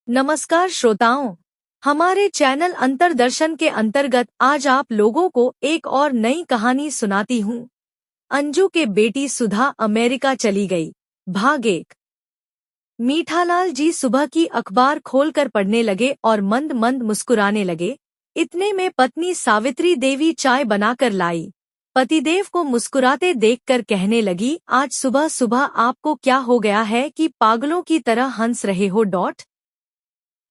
नमस्कार श्रोताओं, हमारे चैनल अंतरदर्शन के अंतर्गत आज आप लोगों को एक और नई कहानी सुनाती हूँ। अंजू के बेटी सुधा अमेरिका चली गई। भाग एक। मीठालाल जी सुबह की अखबार खोलकर पढ़ने लगे और मंद मंद मुस्कुराने लगे। इतने में पत्नी सावित्री देवी चाय बनाकर लाई। पतिदेव को मुस्कुराते देखकर कहने लगी, आज सुबह सुबह आपको क्या हो गया है कि पागलों की तरह हंस रहे हो?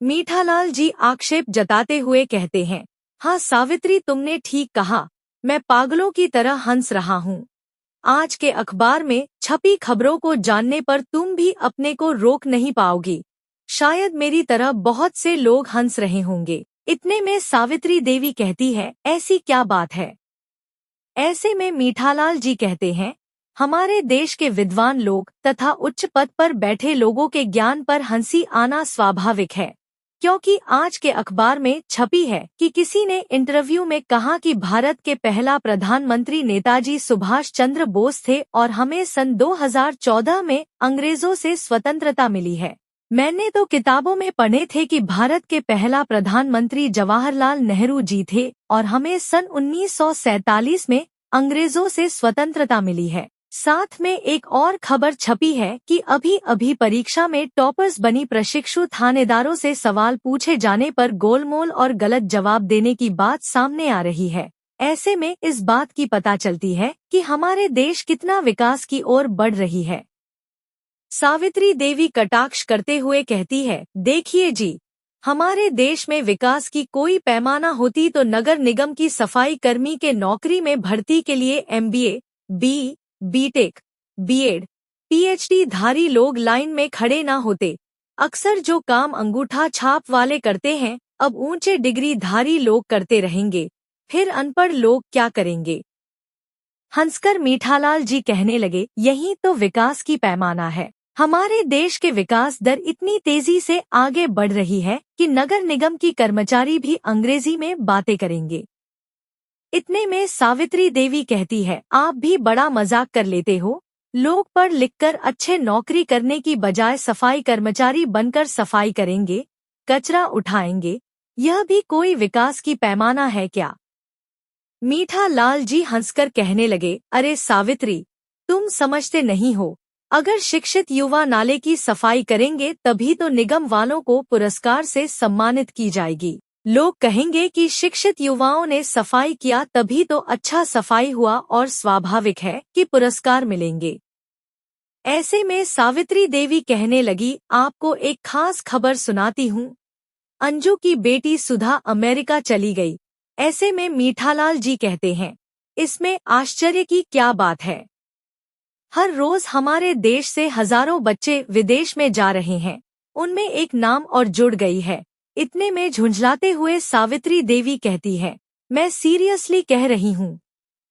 मीठालाल जी आक्षेप जताते हुए कहते हैं, हाँ सावित्री, तुमने ठीक कहा, मैं पागलों की तरह हंस रहा हूँ। आज के अखबार में छपी खबरों को जानने पर तुम भी अपने को रोक नहीं पाओगी। शायद मेरी तरह बहुत से लोग हंस रहे होंगे। इतने में सावित्री देवी कहती है, ऐसी क्या बात है? ऐसे में मीठालाल जी कहते हैं, हमारे देश के विद्वान लोग तथा उच्च पद पर बैठे लोगों के ज्ञान पर हंसी आना स्वाभाविक है, क्योंकि आज के अखबार में छपी है कि किसी ने इंटरव्यू में कहा कि भारत के पहला प्रधानमंत्री नेताजी सुभाष चंद्र बोस थे और हमें सन 2014 में अंग्रेजों से स्वतंत्रता मिली है। मैंने तो किताबों में पढ़े थे कि भारत के पहला प्रधानमंत्री जवाहरलाल नेहरू जी थे और हमें सन 1947 में अंग्रेजों से स्वतंत्रता मिली है। साथ में एक और खबर छपी है कि अभी अभी परीक्षा में टॉपर्स बनी प्रशिक्षु थानेदारों से सवाल पूछे जाने पर गोलमोल और गलत जवाब देने की बात सामने आ रही है। ऐसे में इस बात की पता चलती है कि हमारे देश कितना विकास की ओर बढ़ रही है। सावित्री देवी कटाक्ष करते हुए कहती है, देखिए जी, हमारे देश में विकास की कोई पैमाना होती तो नगर निगम की सफाई कर्मी के नौकरी में भर्ती के लिए MBA, BE, BTech, BEd, PhD धारी लोग लाइन में खड़े न होते। अक्सर जो काम अंगूठा छाप वाले करते हैं, अब ऊंचे डिग्री धारी लोग करते रहेंगे। फिर अनपढ़ लोग क्या करेंगे? हंसकर मीठालाल जी कहने लगे, यही तो विकास की पैमाना है। हमारे देश के विकास दर इतनी तेजी से आगे बढ़ रही है कि नगर निगम की कर्मचारी भी अंग्रेजी में बातें करेंगे। इतने में सावित्री देवी कहती है, आप भी बड़ा मजाक कर लेते हो। लोग पढ़ लिखकर अच्छे नौकरी करने की बजाय सफाई कर्मचारी बनकर सफाई करेंगे, कचरा उठाएंगे। यह भी कोई विकास की पैमाना है क्या? मीठा लाल जी हंसकर कहने लगे, अरे सावित्री, तुम समझते नहीं हो। अगर शिक्षित युवा नाले की सफाई करेंगे तभी तो निगम वालों को पुरस्कार से सम्मानित की जाएगी। लोग कहेंगे कि शिक्षित युवाओं ने सफाई किया तभी तो अच्छा सफाई हुआ और स्वाभाविक है कि पुरस्कार मिलेंगे। ऐसे में सावित्री देवी कहने लगी, आपको एक खास खबर सुनाती हूँ। अंजू की बेटी सुधा अमेरिका चली गई। ऐसे में मीठालाल जी कहते हैं, इसमें आश्चर्य की क्या बात है? हर रोज हमारे देश से हजारों बच्चे विदेश में जा रहे हैं, उनमें एक नाम और जुड़ गई है। इतने में झुंझलाते हुए सावित्री देवी कहती है, मैं सीरियसली कह रही हूँ।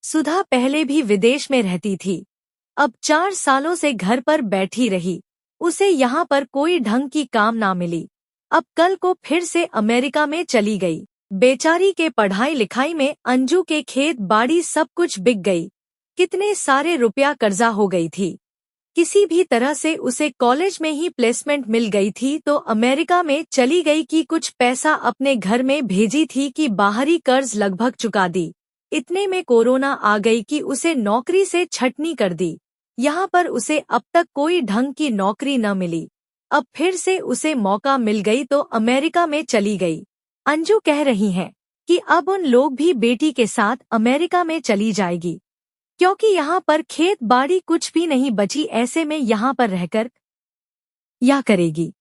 सुधा पहले भी विदेश में रहती थी, अब 4 सालों से घर पर बैठी रही। उसे यहाँ पर कोई ढंग की काम ना मिली। अब कल को फिर से अमेरिका में चली गई। बेचारी के पढ़ाई लिखाई में अंजू के खेत बाड़ी सब कुछ बिक गई। कितने सारे रुपया कर्जा हो गई थी। किसी भी तरह से उसे कॉलेज में ही प्लेसमेंट मिल गई थी तो अमेरिका में चली गई कि कुछ पैसा अपने घर में भेजी थी कि बाहरी कर्ज लगभग चुका दी। इतने में कोरोना आ गई कि उसे नौकरी से छटनी कर दी। यहाँ पर उसे अब तक कोई ढंग की नौकरी न मिली। अब फिर से उसे मौका मिल गई तो अमेरिका में चली गई। अंजू कह रही हैं कि अब उन लोग भी बेटी के साथ अमेरिका में चली जाएगी, क्योंकि यहाँ पर खेत बाड़ी कुछ भी नहीं बची। ऐसे में यहाँ पर रहकर क्या करेगी?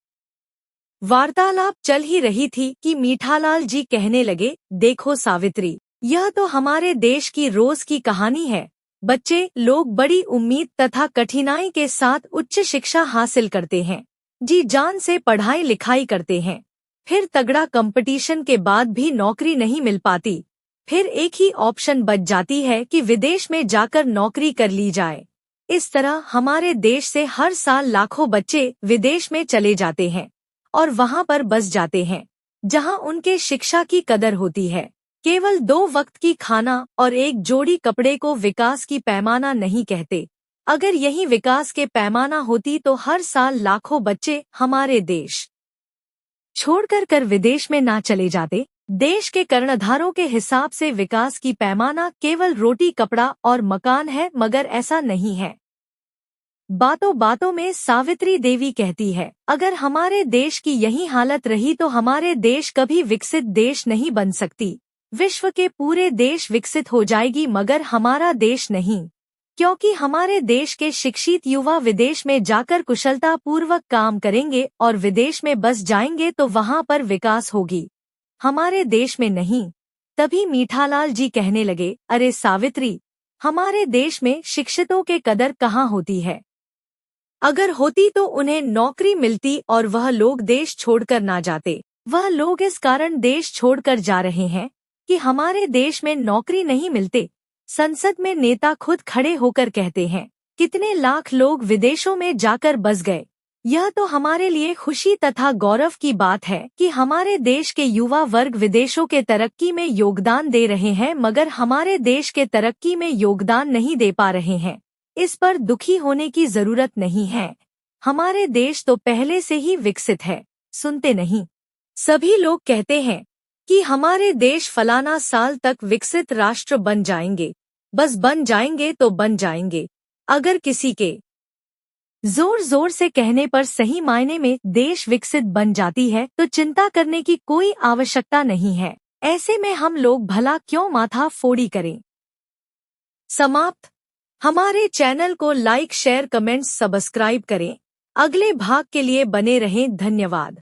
वार्तालाप चल ही रही थी कि मीठालाल जी कहने लगे, देखो सावित्री, यह तो हमारे देश की रोज की कहानी है। बच्चे लोग बड़ी उम्मीद तथा कठिनाई के साथ उच्च शिक्षा हासिल करते हैं, जी जान से पढ़ाई लिखाई करते हैं, फिर तगड़ा कंपटीशन के बाद भी नौकरी नहीं मिल पाती। फिर एक ही ऑप्शन बच जाती है कि विदेश में जाकर नौकरी कर ली जाए। इस तरह हमारे देश से हर साल लाखों बच्चे विदेश में चले जाते हैं और वहां पर बस जाते हैं, जहां उनके शिक्षा की कदर होती है। केवल 2 वक्त की खाना और एक जोड़ी कपड़े को विकास की पैमाना नहीं कहते। अगर यही विकास के पैमाना होती तो हर साल लाखों बच्चे हमारे देश छोड़कर कर विदेश में ना चले जाते। देश के कर्णधारों के हिसाब से विकास की पैमाना केवल रोटी कपड़ा और मकान है, मगर ऐसा नहीं है। बातों बातों में सावित्री देवी कहती है, अगर हमारे देश की यही हालत रही तो हमारे देश कभी विकसित देश नहीं बन सकती। विश्व के पूरे देश विकसित हो जाएगी मगर हमारा देश नहीं, क्योंकि हमारे देश के शिक्षित युवा विदेश में जाकर कुशलता पूर्वक काम करेंगे और विदेश में बस जाएंगे तो वहाँ पर विकास होगी, हमारे देश में नहीं। तभी मीठालाल जी कहने लगे, अरे सावित्री, हमारे देश में शिक्षितों के कदर कहाँ होती है। अगर होती तो उन्हें नौकरी मिलती और वह लोग देश छोड़कर ना जाते। वह लोग इस कारण देश छोड़कर जा रहे हैं कि हमारे देश में नौकरी नहीं मिलते। संसद में नेता खुद खड़े होकर कहते हैं, कितने लाख लोग विदेशों में जाकर बस गए। यह तो हमारे लिए खुशी तथा गौरव की बात है कि हमारे देश के युवा वर्ग विदेशों के तरक्की में योगदान दे रहे हैं, मगर हमारे देश के तरक्की में योगदान नहीं दे पा रहे हैं। इस पर दुखी होने की जरूरत नहीं है, हमारे देश तो पहले से ही विकसित है। सुनते नहीं, सभी लोग कहते हैं कि हमारे देश फलाना साल तक विकसित राष्ट्र बन जाएंगे, बस बन जाएंगे तो बन जाएंगे। अगर किसी के जोर जोर से कहने पर सही मायने में देश विकसित बन जाती है तो चिंता करने की कोई आवश्यकता नहीं है। ऐसे में हम लोग भला क्यों माथा फोड़ी करें। समाप्त। हमारे चैनल को लाइक शेयर कमेंट्स सब्सक्राइब करें। अगले भाग के लिए बने रहें। धन्यवाद।